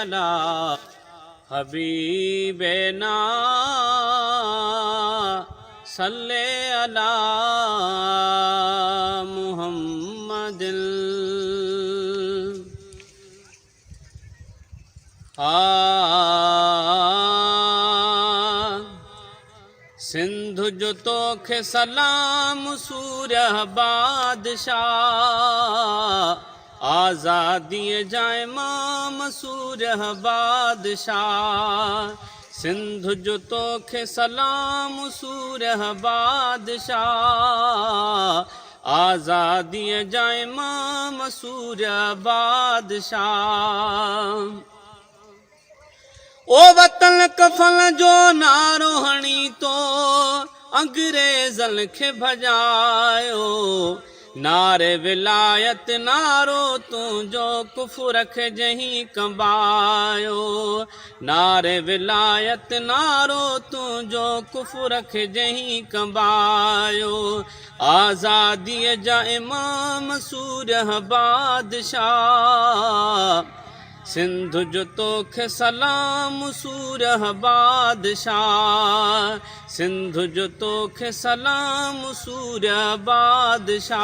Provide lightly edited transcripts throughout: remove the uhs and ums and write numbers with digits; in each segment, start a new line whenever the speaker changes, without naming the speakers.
अला हबीबना सल्ले अला मुहम्मदिल। सिंधु जो तोखे सलाम सूर्य बादशाह आज़ादी जा इमाम सूर्य बादशाह। सिंधु जो तोखे सलाम सूर्य बादशाह आज़ादी जा इमाम सूर्य बादशाह। ओ वतन कफल जो नारो हणी तो अंग्रेज़न खे भॼायो। नारे विलायत नारो तुंहिंजो कुफर खे जहीं कंबायो। नारे विलायत नारो तुंहिंजो कुफर खे जहीं कंबायो। आज़ादीअ जा इमाम सूर्य बादशाह सिंधु जो तोखे सलाम सूर्य बादशाह। सिंधु जो तोखे सलाम सूर्य बादशाह।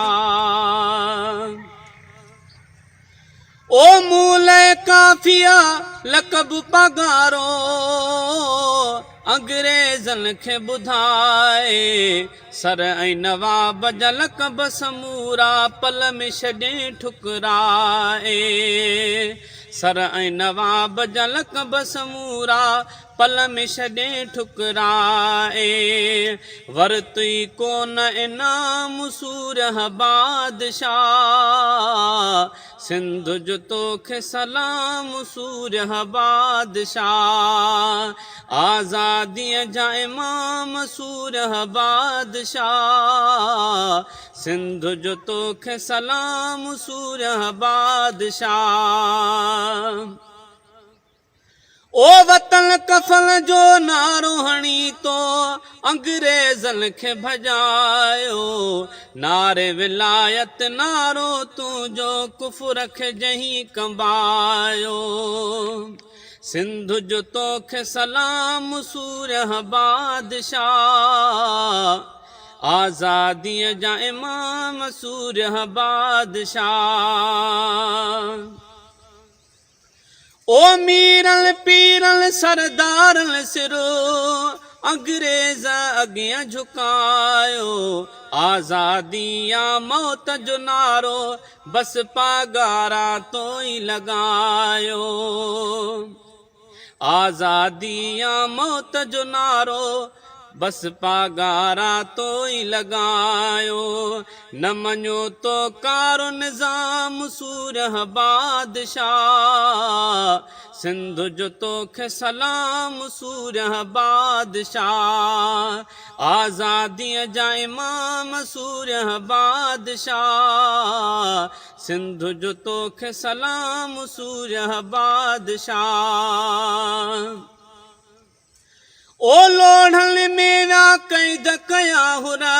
ओ मूले काफिया लक़ब पगारो अंग्रेज़न खे ॿुधाए। सर ऐं नवाब जा लक़ब समूरा पल में छॾे ठुकराए। सर ऐं नवाब जा लक़ब समूरा पल में छॾे ठुकराए। वरतुई कोन इनाम सूर्य बादशाह सिंधु जो तोखे सलाम सूर्य बादशाह। आज़ादीअ जा इमाम सूर्य बादशाह सिंधु जो तोखे सलाम सूर्य बादशाह। ओ वतन कफल जो नारो हणी तो अंग्रेज़न खे भॼायो। नारे विलायत नारो तुंहिंजो कुफर खे जहीं कंबायो। सिंधु जो तोखे सलाम सूर्य बादशाह आज़ादीअ जा इमाम सूर्य बादशाह। ओ मीरल पीरल सरदारल सिरो अंग्रेज़ अॻियां झुकायो। आज़ादी या मौत जो नारो बस पगारा तो ई लॻायो। आज़ादी या मौत जो नारो बस पगारा तो ई लॻायो। न मञो तो कारो निज़ाम सूर्य बादशाह सिंधु जो तोखे सलाम सूर्य बादशाह। आज़ादीअ जा इमाम सूर्य बादशाह सिंधु जो तोखे सलाम सूर्य बादशाह। ओ लोढ़ल में विया कैद कया हुरा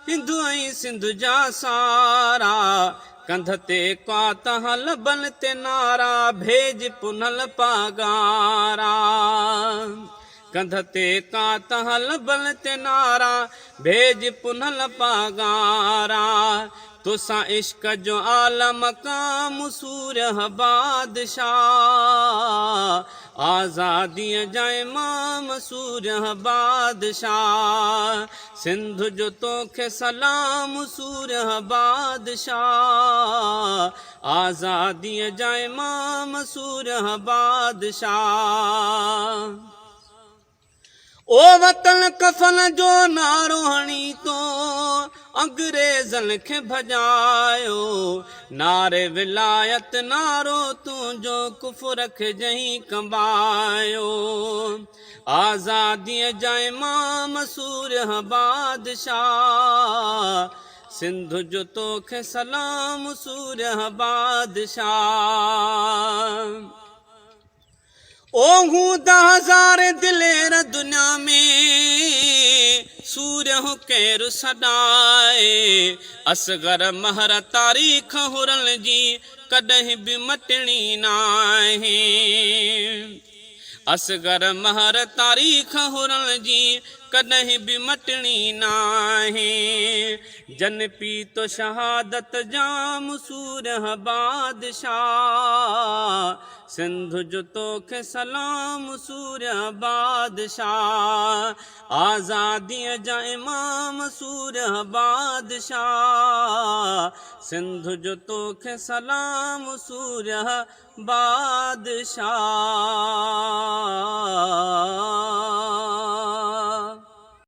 हिंदू ऐं सिंध जा सारा। कंध ते कात हलबल ते नारा भेज पुनल पगारा। कंध ते कात हलबल ते नारा भेज पुनल पगारा। तुसां इश्क जो आलम काम सूर्य बादशाह आज़ादीअ जा इमाम सूर्य बादशाह। सिंधु जो तोखे सलाम सूर्य बादशाह आज़ादीअ जा इमाम सूर्य बादशाह। ओ वतन कफल जो नारो हणी तो अंग्रेज़न खे भॼायो। नारे विलायत नारो तुंहिंजो कुफर खे जहीं कंबायो। आज़ादीअ जा इमाम सूर्य बादशाह सिंधु जो तोखे सलाम सूर्य बादशाह। ओ हूं 10,000 दिलेर दुनिया में सूर्य हूं केरु सॾाए। असगर महर तारीख़ हुरन जी कॾहिं बि मटणी नाहे। असगर महर तारीख़ हुरण जी कॾहिं बि मटणी नाहे। जन पीतो शहादत जाम सूरह बादशाह, सिंध जो तोखे सलाम सूरह बादशाह। आज़ादीअ जा इमाम सूरह बादशाह, सिंध जो तोखे सलाम सूरह बादशाह।